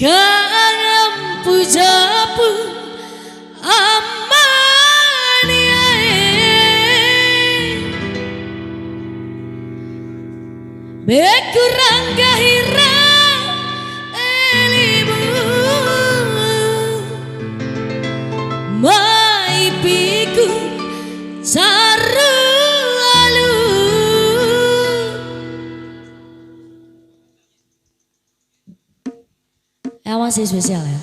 Kangen pujapu amaniae bekurang gahira elimu maipiku saru alu. Masih spesial ya.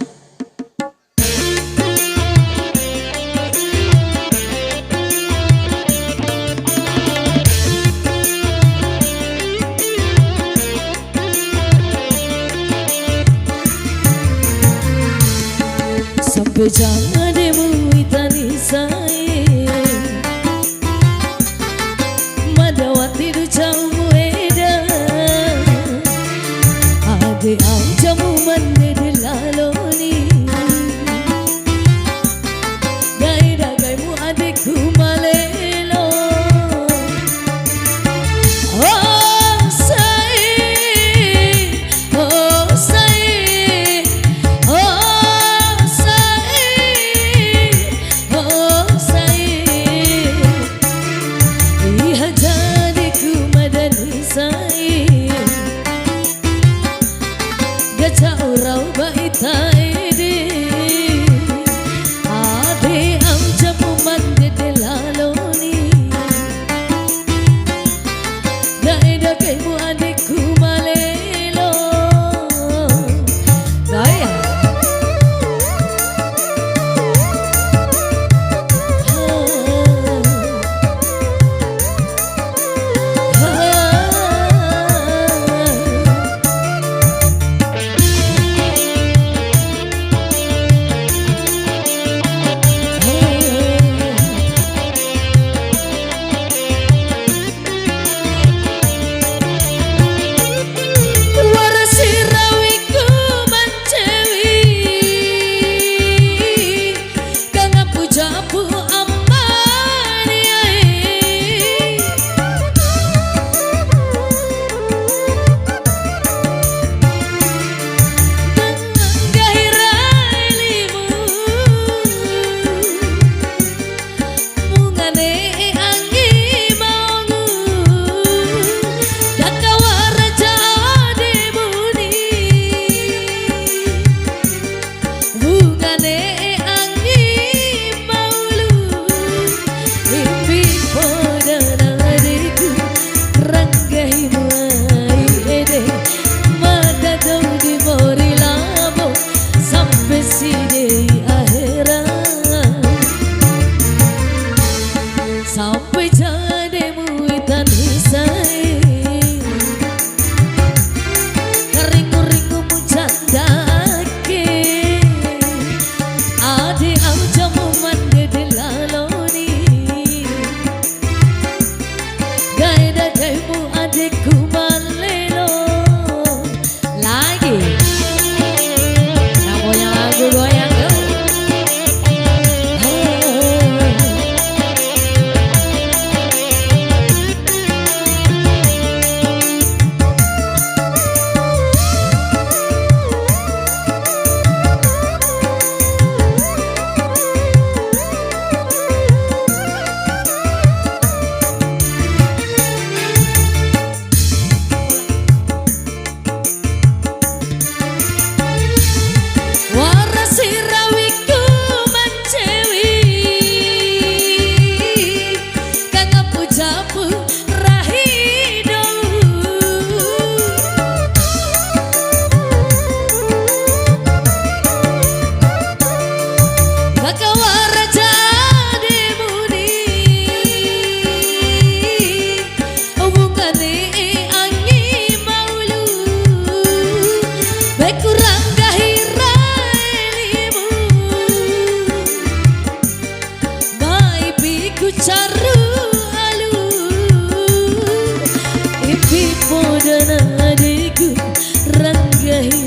Sampai jangan demu itani saya madawati du jauh mueda ade au jamu mande de laloni gai dagai mu ade kumalelo oh sai oh sai oh sai oh sai iha jadi kumadani sai gacha urau baita ede ade am jamu mande de laloni daida kaimu ade kumalelo daya sampai jademu itani sai ringu-ringu mucandake ade au jamu mande de laloni gaida kaimu ade kumalelo lagi yang punya lagu goyang tuh. Caru alu ipi podana adikku ranggahi